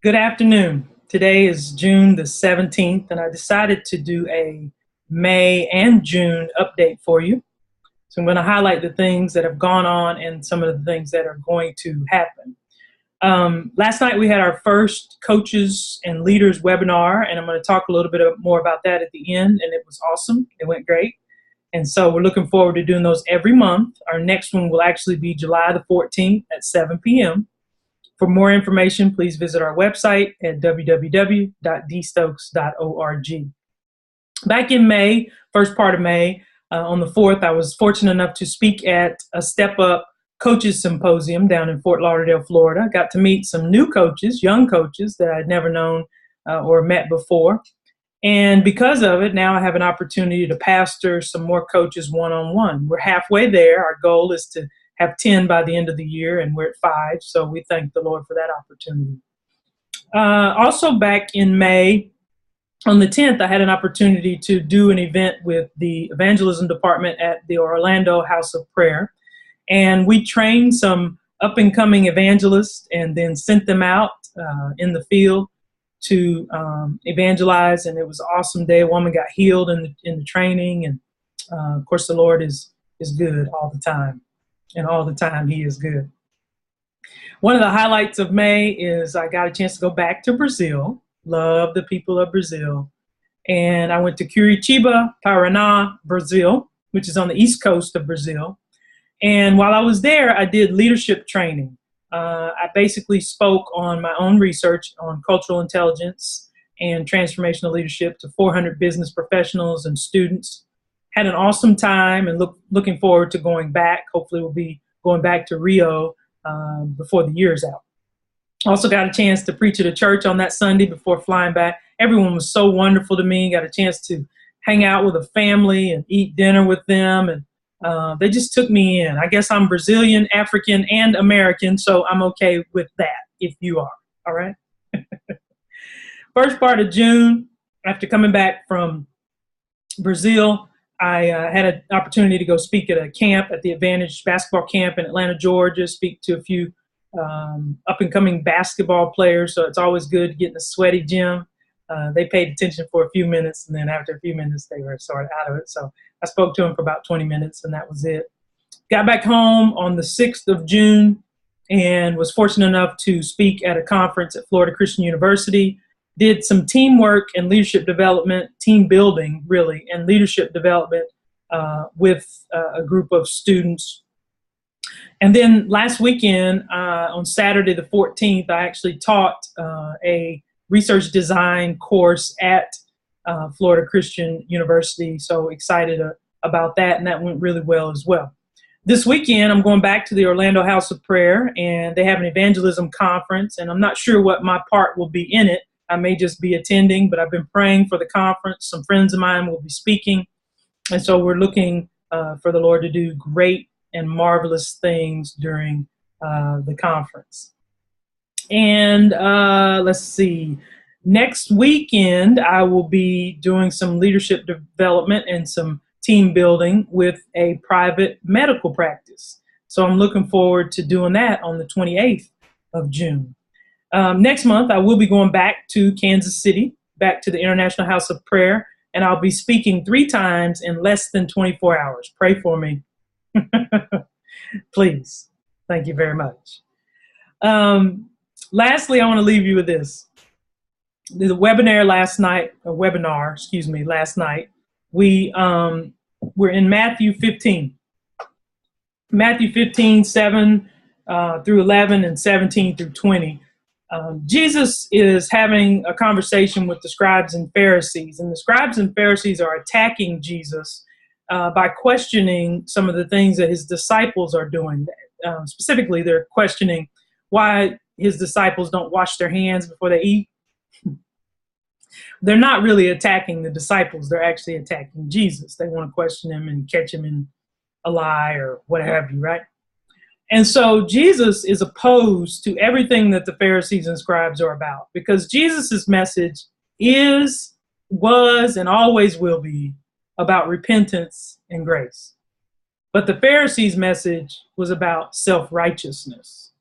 Good afternoon. Today is June the 17th, and I decided to do a May and June update for you. So I'm going to highlight the things that have gone on and some of the things that are going to happen. Last night we had our first coaches and leaders webinar, and I'm going to talk a little bit more about that at the end, and it was awesome. It went great. And so we're looking forward to doing those every month. Our next one will actually be July the 14th at 7 p.m. For more information, please visit our website at www.dstokes.org. Back in May, first part of May, on the 4th, I was fortunate enough to speak at a Step Up Coaches Symposium down in Fort Lauderdale, Florida. Got to meet some new coaches, young coaches that I'd never known or met before. And because of it, now I have an opportunity to pastor some more coaches one-on-one. We're halfway there. Our goal is to have 10 by the end of the year, and we're at 5. So we thank the Lord for that opportunity. Also back in May, on the 10th, I had an opportunity to do an event with the evangelism department at the Orlando House of Prayer. And we trained some up-and-coming evangelists and then sent them out in the field to evangelize. And it was an awesome day. A woman got healed in the training. And of course, the Lord is good all the time. And all the time he is good. One of the highlights of May is I got a chance to go back to Brazil. Love the people of Brazil. And I went to Curitiba, Paraná, Brazil, which is on the east coast of Brazil. And while I was there, I did leadership training. I basically spoke on my own research on cultural intelligence and transformational leadership to 400 business professionals and students. Had an awesome time and looking forward to going back. Hopefully we'll be going back to Rio before the year's out. Also got a chance to preach at a church on that Sunday before flying back. Everyone was so wonderful to me. Got a chance to hang out with a family and eat dinner with them. And they just took me in. I guess I'm Brazilian, African, and American, so I'm okay with that if you are. All right. First part of June, after coming back from Brazil, I had an opportunity to go speak at a camp at the Advantage basketball camp in Atlanta, Georgia, speak to a few up-and-coming basketball players. So it's always good to get in the sweaty gym. They paid attention for a few minutes, and then after a few minutes, they were sort of out of it. So I spoke to them for about 20 minutes, and that was it. Got back home on the 6th of June and was fortunate enough to speak at a conference at Florida Christian University. Did some teamwork and leadership development, team building, really, and leadership development with a group of students. And then last weekend, on Saturday the 14th, I actually taught a research design course at Florida Christian University. So excited about that, and that went really well as well. This weekend, I'm going back to the Orlando House of Prayer, and they have an evangelism conference, and I'm not sure what my part will be in it. I may just be attending, but I've been praying for the conference. Some friends of mine will be speaking. And so we're looking for the Lord to do great and marvelous things during the conference. And let's see. Next weekend, I will be doing some leadership development and some team building with a private medical practice. So I'm looking forward to doing that on the 28th of June. Next month, I will be going back to Kansas City, back to the International House of Prayer, and I'll be speaking 3 times in less than 24 hours. Pray for me. Please. Thank you very much. Lastly, I want to leave you with this. The webinar last night, we were in Matthew 15. Matthew 15, 7 through 11 and 17 through 20. Jesus is having a conversation with the scribes and Pharisees, and the scribes and Pharisees are attacking Jesus by questioning some of the things that his disciples are doing. Specifically, they're questioning why his disciples don't wash their hands before they eat. They're not really attacking the disciples. They're actually attacking Jesus. They want to question him and catch him in a lie or what have you, right? And so Jesus is opposed to everything that the Pharisees and scribes are about, because Jesus's message was, and always will be about repentance and grace. But the Pharisees' message was about self-righteousness.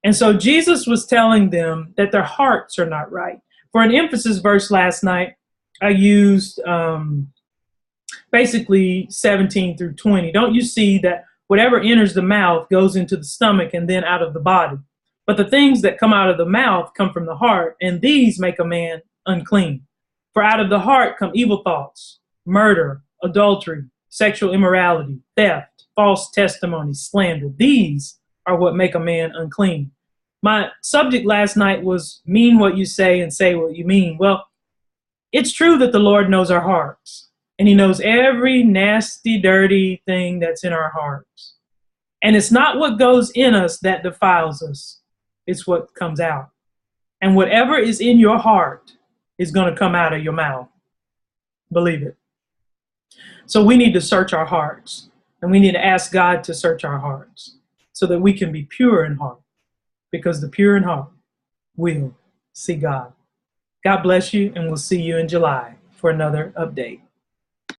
And so Jesus was telling them that their hearts are not right. For an emphasis verse last night, I used basically 17 through 20. Don't you see that whatever enters the mouth goes into the stomach and then out of the body? But the things that come out of the mouth come from the heart, and these make a man unclean. For out of the heart come evil thoughts, murder, adultery, sexual immorality, theft, false testimony, slander. These are what make a man unclean. My subject last night was mean what you say and say what you mean. Well, it's true that the Lord knows our hearts, and he knows every nasty, dirty thing that's in our hearts. And it's not what goes in us that defiles us. It's what comes out. And whatever is in your heart is going to come out of your mouth. Believe it. So we need to search our hearts, and we need to ask God to search our hearts so that we can be pure in heart, because the pure in heart will see God. God bless you, and we'll see you in July for another update.